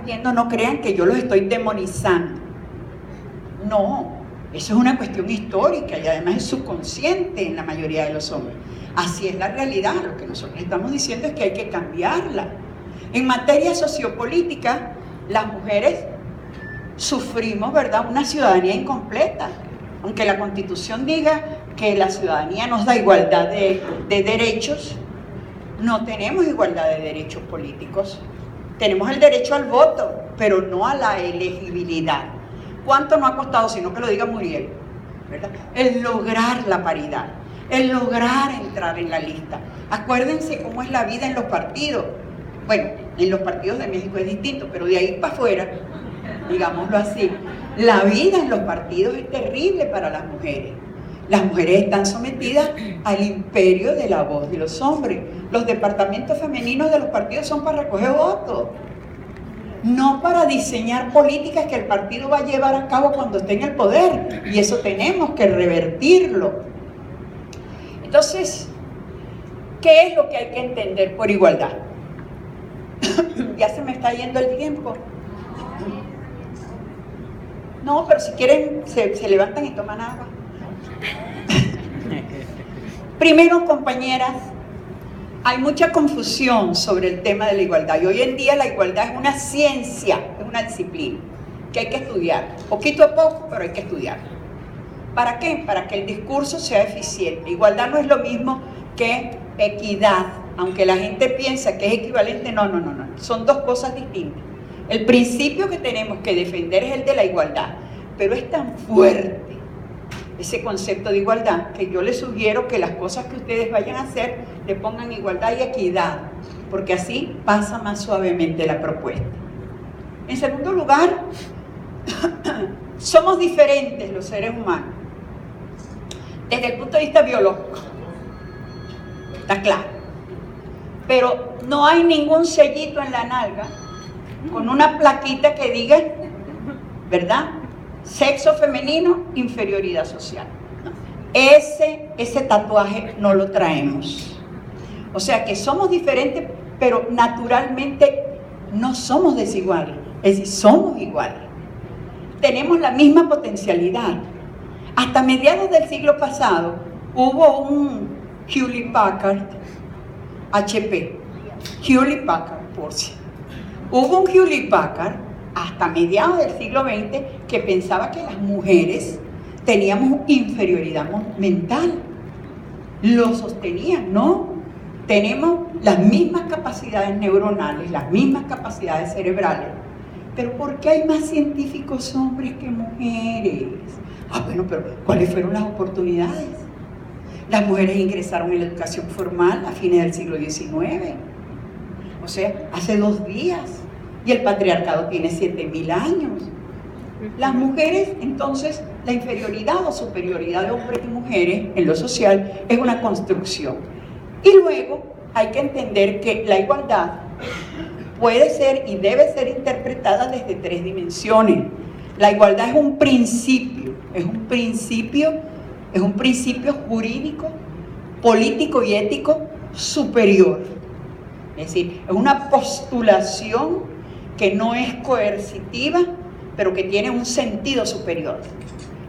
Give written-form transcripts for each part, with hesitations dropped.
viendo, no crean que yo los estoy demonizando. No, eso es una cuestión histórica y además es subconsciente en la mayoría de los hombres. Así es la realidad. Lo que nosotros estamos diciendo es que hay que cambiarla. En materia sociopolítica, las mujeres sufrimos, ¿verdad?, una ciudadanía incompleta. Aunque la Constitución diga que la ciudadanía nos da igualdad de derechos, no tenemos igualdad de derechos políticos. Tenemos el derecho al voto, pero no a la elegibilidad. ¿Cuánto no ha costado, sino que lo diga Muriel, ¿verdad?, el lograr la paridad, el lograr entrar en la lista? Acuérdense cómo es la vida en los partidos. Bueno, en los partidos de México es distinto, pero de ahí para afuera, digámoslo así, la vida en los partidos es terrible para las mujeres. Las mujeres están sometidas al imperio de la voz de los hombres. Los departamentos femeninos de los partidos son para recoger votos, no para diseñar políticas que el partido va a llevar a cabo cuando esté en el poder, y eso tenemos que revertirlo. Entonces, ¿qué es lo que hay que entender por igualdad? Ya se me está yendo el tiempo. No, pero si quieren se levantan y toman agua. Primero, compañeras, hay mucha confusión sobre el tema de la igualdad, y hoy en día la igualdad es una ciencia, es una disciplina que hay que estudiar, poquito a poco, pero hay que estudiar. ¿Para qué? Para que el discurso sea eficiente. Igualdad no es lo mismo que equidad, aunque la gente piensa que es equivalente. No, son dos cosas distintas. El principio que tenemos que defender es el de la igualdad, pero es tan fuerte ese concepto de igualdad que yo les sugiero que las cosas que ustedes vayan a hacer le pongan igualdad y equidad, porque así pasa más suavemente la propuesta. En segundo lugar, somos diferentes los seres humanos desde el punto de vista biológico, está claro, pero no hay ningún sellito en la nalga con una plaquita que diga, ¿verdad?, sexo femenino, inferioridad social. No. Ese tatuaje no lo traemos. O sea que somos diferentes, pero naturalmente no somos desiguales, es decir, somos iguales. Tenemos la misma potencialidad. Hasta mediados del siglo pasado hubo un Hewlett Packard, HP, Hewlett Packard, por si. Hubo un Hewlett Packard hasta mediados del siglo XX que pensaba que las mujeres teníamos inferioridad mental. Lo sostenían, ¿no? Tenemos las mismas capacidades neuronales, las mismas capacidades cerebrales, pero ¿por qué hay más científicos hombres que mujeres? Bueno, pero ¿cuáles fueron las oportunidades? Las mujeres ingresaron en la educación formal a fines del siglo XIX, o sea, hace 2 días. Y el patriarcado tiene 7.000 años. Las mujeres, entonces, la inferioridad o superioridad de hombres y mujeres en lo social es una construcción. Y luego hay que entender que la igualdad puede ser y debe ser interpretada desde 3 dimensiones. La igualdad es un principio jurídico, político y ético superior. Es decir, es una postulación que no es coercitiva, pero que tiene un sentido superior.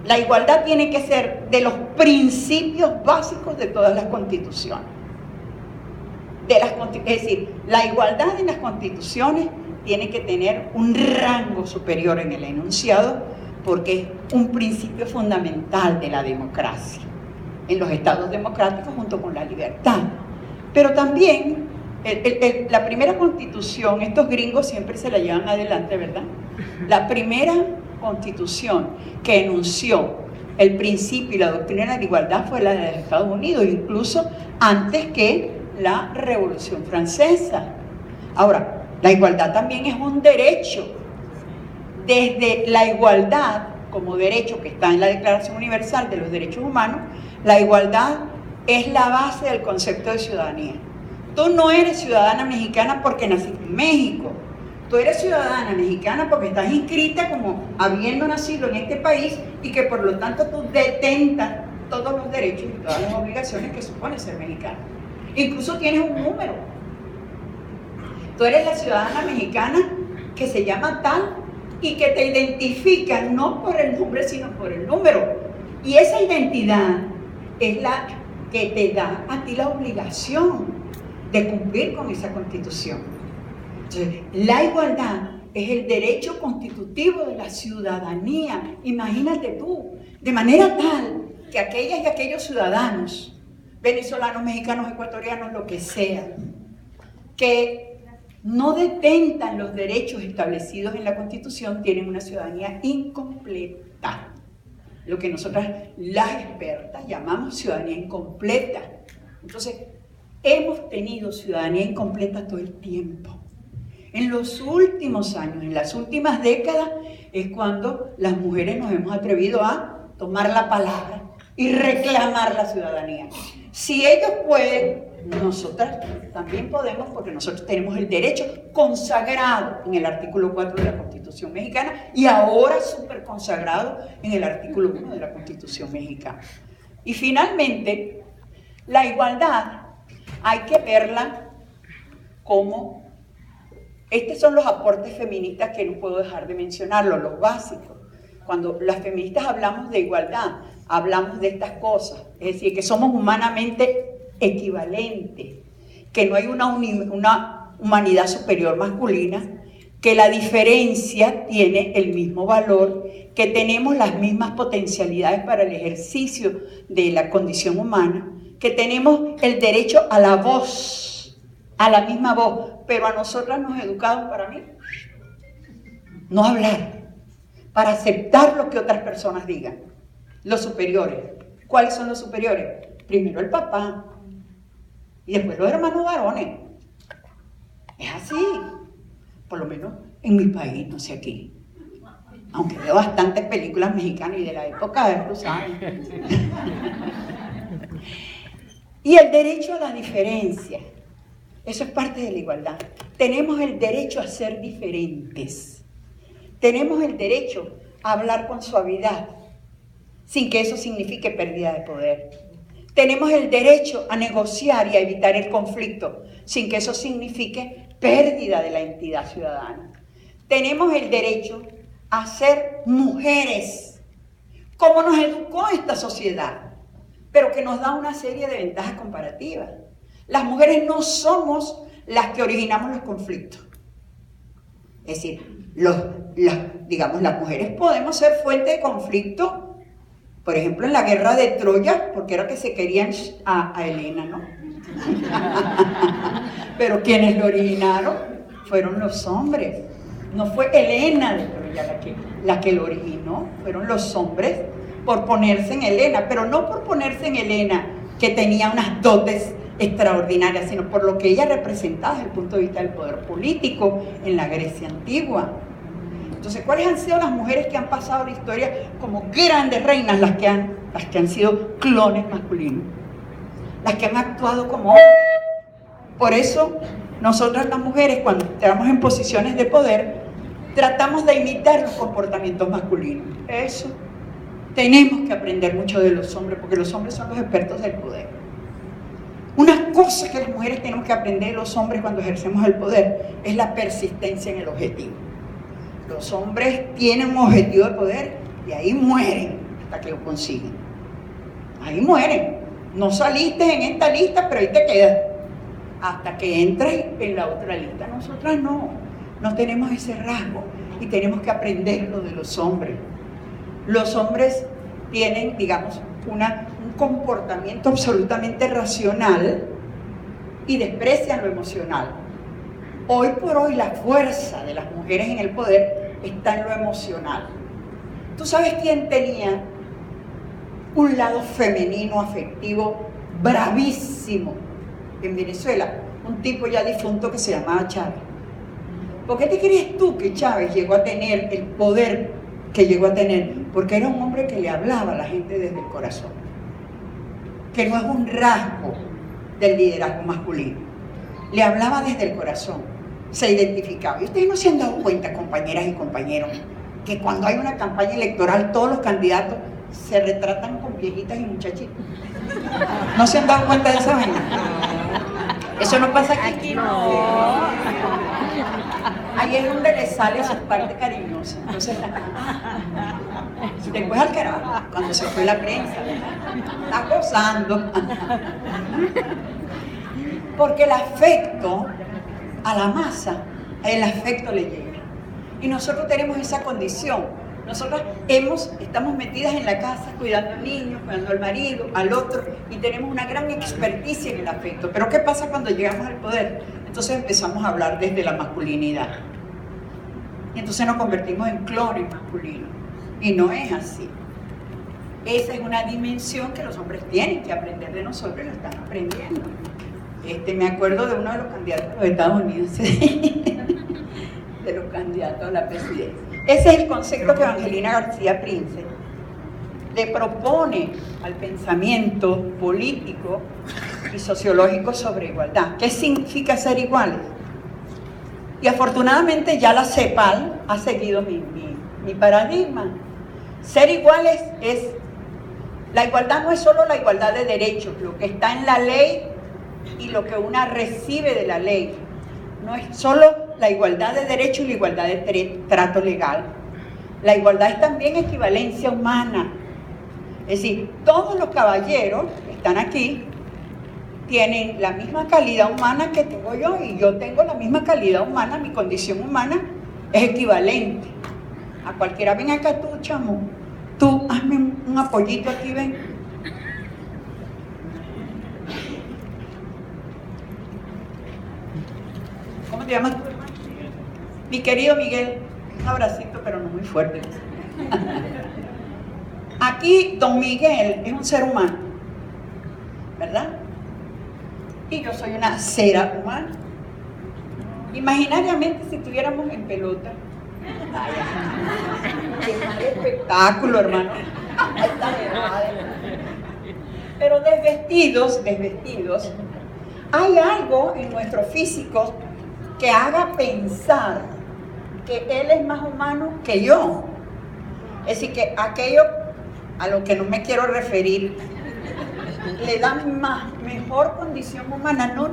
La igualdad tiene que ser de los principios básicos de todas las constituciones. Es decir, la igualdad en las constituciones tiene que tener un rango superior en el enunciado, porque es un principio fundamental de la democracia, en los estados democráticos junto con la libertad. Pero también la primera constitución, estos gringos siempre se la llevan adelante, ¿verdad? La primera constitución que enunció el principio y la doctrina de la igualdad fue la de los Estados Unidos, incluso antes que la Revolución Francesa. Ahora, la igualdad también es un derecho. Desde la igualdad como derecho que está en la Declaración Universal de los Derechos Humanos, la igualdad es la base del concepto de ciudadanía. Tú no eres ciudadana mexicana porque naciste en México. Tú eres ciudadana mexicana porque estás inscrita como habiendo nacido en este país y que por lo tanto tú detentas todos los derechos y todas las obligaciones que supone ser mexicana. Incluso tienes un número. Tú eres la ciudadana mexicana que se llama tal y que te identifica no por el nombre, sino por el número. Y esa identidad es la que te da a ti la obligación de cumplir con esa Constitución. Entonces, la igualdad es el derecho constitutivo de la ciudadanía. Imagínate tú, de manera tal que aquellas y aquellos ciudadanos, venezolanos, mexicanos, ecuatorianos, lo que sea, que no detentan los derechos establecidos en la Constitución, tienen una ciudadanía incompleta. Lo que nosotras, las expertas, llamamos ciudadanía incompleta. Entonces, hemos tenido ciudadanía incompleta todo el tiempo. En los últimos años, en las últimas décadas, es cuando las mujeres nos hemos atrevido a tomar la palabra y reclamar la ciudadanía. Si ellos pueden, nosotras también podemos, porque nosotros tenemos el derecho consagrado en el artículo 4 de la Constitución mexicana y ahora súper consagrado en el artículo 1 de la Constitución mexicana. Y finalmente, la igualdad hay que verla como... Estos son los aportes feministas que no puedo dejar de mencionarlos, los básicos. Cuando las feministas hablamos de igualdad, hablamos de estas cosas, es decir, que somos humanamente equivalentes, que no hay una humanidad superior masculina, que la diferencia tiene el mismo valor, que tenemos las mismas potencialidades para el ejercicio de la condición humana, que tenemos el derecho a la voz, a la misma voz, pero a nosotras nos educaron para mí no hablar, para aceptar lo que otras personas digan. Los superiores. ¿Cuáles son los superiores? Primero el papá y después los hermanos varones. Es así, por lo menos en mi país, no sé aquí. Aunque veo bastantes películas mexicanas y de la época de tú sabes. Y el derecho a la diferencia. Eso es parte de la igualdad. Tenemos el derecho a ser diferentes. Tenemos el derecho a hablar con suavidad, sin que eso signifique pérdida de poder. Tenemos el derecho a negociar y a evitar el conflicto, sin que eso signifique pérdida de la entidad ciudadana. Tenemos el derecho a ser mujeres, como nos educó esta sociedad, pero que nos da una serie de ventajas comparativas. Las mujeres no somos las que originamos los conflictos. Es decir, digamos, las mujeres podemos ser fuente de conflicto, por ejemplo, en la guerra de Troya, porque era que se querían a Helena, ¿no? Pero quienes lo originaron fueron los hombres. No fue Helena de Troya la que lo originó, fueron los hombres por ponerse en Helena, pero no por ponerse en Helena, que tenía unas dotes extraordinaria, sino por lo que ella representaba desde el punto de vista del poder político en la Grecia antigua. Entonces, ¿cuáles han sido las mujeres que han pasado la historia como grandes reinas? Las que han sido clones masculinos, las que han actuado como hombres. Por eso, nosotras las mujeres, cuando estamos en posiciones de poder, tratamos de imitar los comportamientos masculinos. Eso tenemos que aprender mucho de los hombres, porque los hombres son los expertos del poder. Una cosa que las mujeres tenemos que aprender de los hombres cuando ejercemos el poder es la persistencia en el objetivo. Los hombres tienen un objetivo de poder y ahí mueren hasta que lo consiguen. Ahí mueren. No saliste en esta lista, pero ahí te quedas hasta que entras en la otra lista. Nosotras no tenemos ese rasgo y tenemos que aprenderlo de los hombres. Los hombres tienen, digamos, un comportamiento absolutamente racional y desprecian lo emocional. Hoy por hoy la fuerza de las mujeres en el poder está en lo emocional. ¿Tú sabes quién tenía un lado femenino, afectivo, bravísimo en Venezuela? Un tipo ya difunto que se llamaba Chávez. ¿Por qué te crees tú que Chávez llegó a tener el poder que llegó a tener? Porque era un hombre que le hablaba a la gente desde el corazón, que no es un rasgo del liderazgo masculino. Le hablaba desde el corazón, se identificaba. Y ustedes no se han dado cuenta, compañeras y compañeros, que cuando hay una campaña electoral todos los candidatos se retratan con viejitas y muchachitos. ¿No se han dado cuenta de esa vaina? Eso no pasa aquí. Aquí no. Ahí es donde le sale su parte cariñosa. Entonces, después al carajo, cuando se fue la prensa, está gozando. Porque el afecto a la masa, el afecto le llega. Y nosotros tenemos esa condición. Nosotros estamos metidas en la casa cuidando al niño, cuidando al marido, al otro, y tenemos una gran experticia en el afecto. Pero ¿qué pasa cuando llegamos al poder? Entonces empezamos a hablar desde la masculinidad. Y entonces nos convertimos en clones masculinos. Y no es así. Esa es una dimensión que los hombres tienen que aprender de nosotros y lo están aprendiendo. Me acuerdo de uno de los candidatos de los Estados Unidos, de los candidatos a la presidencia. Ese es el concepto que Evangelina García Prince le propone al pensamiento político y sociológico sobre igualdad. ¿Qué significa ser iguales? Y afortunadamente ya la CEPAL ha seguido mi paradigma. Ser iguales la igualdad no es solo la igualdad de derechos, lo que está en la ley y lo que una recibe de la ley. No es solo la igualdad de derechos y la igualdad de trato legal. La igualdad es también equivalencia humana. Es decir, todos los caballeros que están aquí tienen la misma calidad humana que tengo yo y yo tengo la misma calidad humana, mi condición humana es equivalente. A cualquiera, ven acá tú, chamo, tú hazme un apoyito aquí, ven. ¿Cómo te llamas tú? Mi querido Miguel, un abracito, pero no muy fuerte. Aquí, don Miguel es un ser humano, ¿verdad? Y yo soy una cera humana. Imaginariamente, si estuviéramos en pelota, qué mal espectáculo, hermano. Pero desvestidos, hay algo en nuestro físico que haga pensar que él es más humano que yo. Es decir, que aquello a lo que no me quiero referir le da mejor condición humana. No,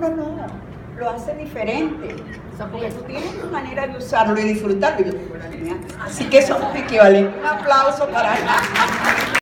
lo hace diferente. O sea, porque tú tienes tu manera de usarlo y disfrutarlo, y yo tengo la mía. Así que somos equivalentes. Un aplauso para él.